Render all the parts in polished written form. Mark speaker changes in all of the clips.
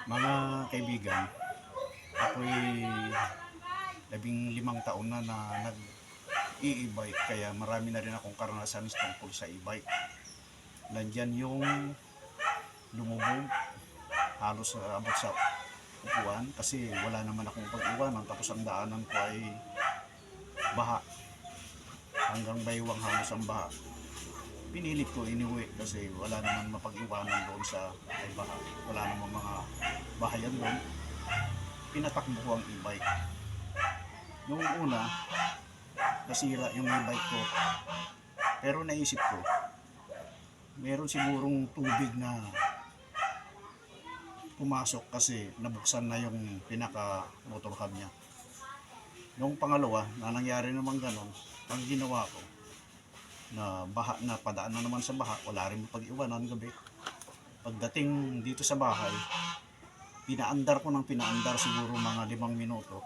Speaker 1: Mga kaibigan, ako'y 15 taon na nag-i-e-bike, kaya marami na rin akong karanasan tungkol sa e-bike. Nandyan yung lumubog, halos abot sa upuan kasi wala naman akong pag-iwanan, tapos ang daanan ko ay baha, hanggang baywang halos ang baha. Pinilit ko iniuwi kasi wala naman mapag-iwanan doon sa ay baha, wala naman mga bahayan doon. Pinatakbo ko ang e-bike. Noong una, nasira yung e-bike ko, pero naisip ko meron sigurong tubig na pumasok kasi nabuksan na yung pinaka motor hub niya. Noong pangalawa na nangyari naman ganon, ang ginawa ko na baha, na padaan na naman sa baha, wala rin pag-iwanan gabi. Pagdating dito sa bahay, pinaandar ko ng pinaandar siguro mga 5 minuto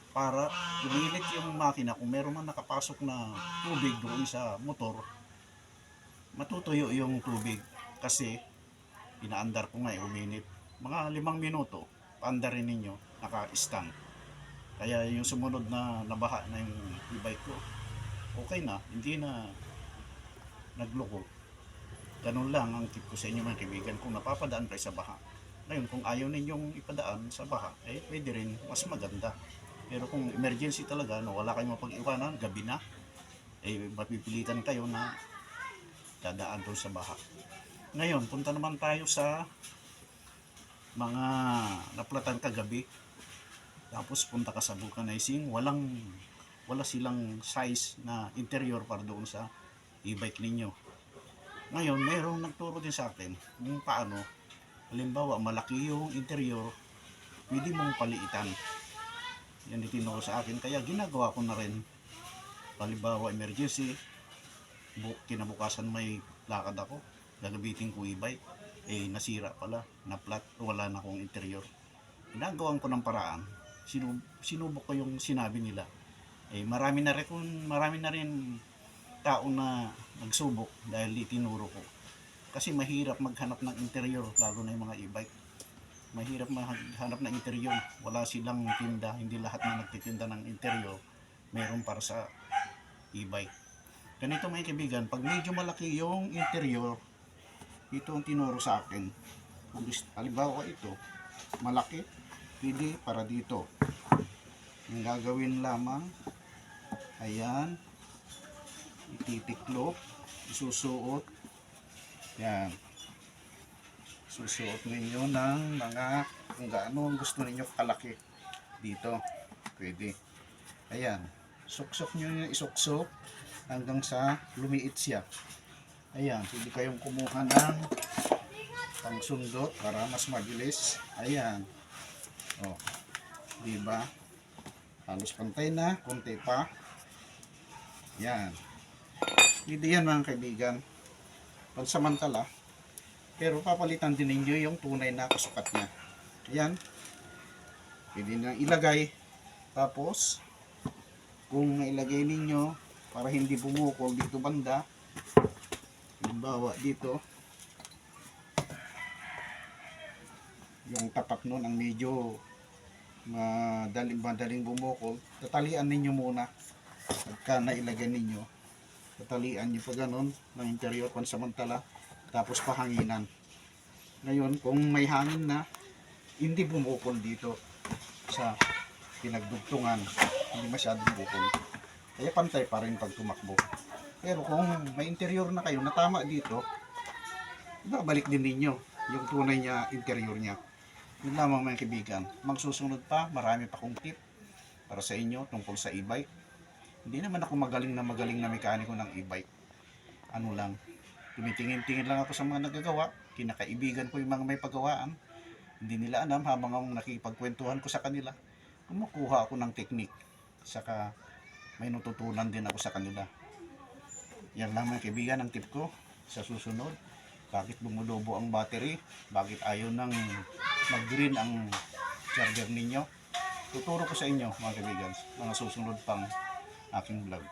Speaker 1: para pumilit yung makina. Kung meron man nakapasok na tubig doon sa motor, matutuyo yung tubig kasi pinaandar ko nga uminit. Mga 5 minuto, paandarin ninyo, naka-stand. Kaya yung sumunod na nabaha na yung e-bike ko, okay na, hindi na nagloko. Ganun lang ang tip ko sa inyo mga kaibigan kung napapadaan kayo sa baha. Ngayon, kung ayaw ninyong ipadaan sa baha, pwede rin, mas maganda. Pero kung emergency talaga, no, wala kayong mapag-iwanan, gabi na, mapipilitan kayo na dadaan doon sa baha. Ngayon, punta naman tayo sa mga naplatan kagabi. Tapos punta ka sa vulcanizing, wala silang size na interior para doon sa e-bike ninyo. Ngayon, mayroong nagturo din sa akin kung paano, halimbawa malaki yung interior, pwede mong paliitan. Yan itinuro sa akin, kaya ginagawa ko na rin. Halimbawa emergency, kinabukasan may lakad ako, gagabitin ko e-bike, nasira pala, na-flat, wala na akong interior. Ginagawan ko ng paraan, sinubok ko yung sinabi nila. Marami na rin tao na nagsubok dahil itinuro ko. Kasi mahirap maghanap ng interior, lalo na yung mga e-bike. Mahirap maghanap ng interior. Wala silang tinda, hindi lahat na nagtitinda ng interior meron para sa e-bike. Ganito mga kaibigan, pag medyo malaki yung interior, ito ang tinuro sa akin. Halimbawa ito, malaki, pwede para dito. Ang gagawin lamang, ayan, ititiklop, isusuot, yan, susuot ninyo ng mga kung gaano gusto ninyo kalaki dito, pwede. Ayan, suksok nyo yung isuksok hanggang sa lumiit siya. Ayan, pwede kayong kumuha ng pangsundot para mas mabilis. Ayan, oh, diba, halos pantay na, konti pa. Yan, pwede yan mga kaibigan, pansamantala, pero papalitan din ninyo yung tunay na kasukat niya. Ayan, pwede na ilagay. Tapos kung nailagay ninyo para hindi bumukol dito banda, halimbawa dito, yung tapat nun ang medyo madaling bumukol, tatalian ninyo muna. Pagka nailagay ninyo, tatalian nyo pa ganon ng interior pansamantala, tapos pahanginan. Ngayon, kung may hangin na, hindi bumukol dito sa pinagdugtungan, hindi masyadong bukol, kaya pantay pa rin pag tumakbo. Pero kung may interior na kayo na tama dito, babalik din ninyo yung tunay niya interior niya. Yun lamang mga kaibigan. Magsusunod pa, marami pa kong tip para sa inyo tungkol sa e-bike. Hindi naman ako magaling na mekaniko ng e-bike. Ano lang, tumitingin-tingin lang ako sa mga nagagawa, kinakaibigan ko yung mga may paggawaan. Hindi nila alam, habang akong nakipagkwentuhan ko sa kanila, kumukuha ako ng teknik, saka may natutunan din ako sa kanila. Yan lang mga kaibigan ang tip ko sa susunod. Bakit bumulobo ang battery? Bakit ayaw nang mag-green ang charger ninyo? Tuturo ko sa inyo mga kaibigan, mga susunod pang aking vlog.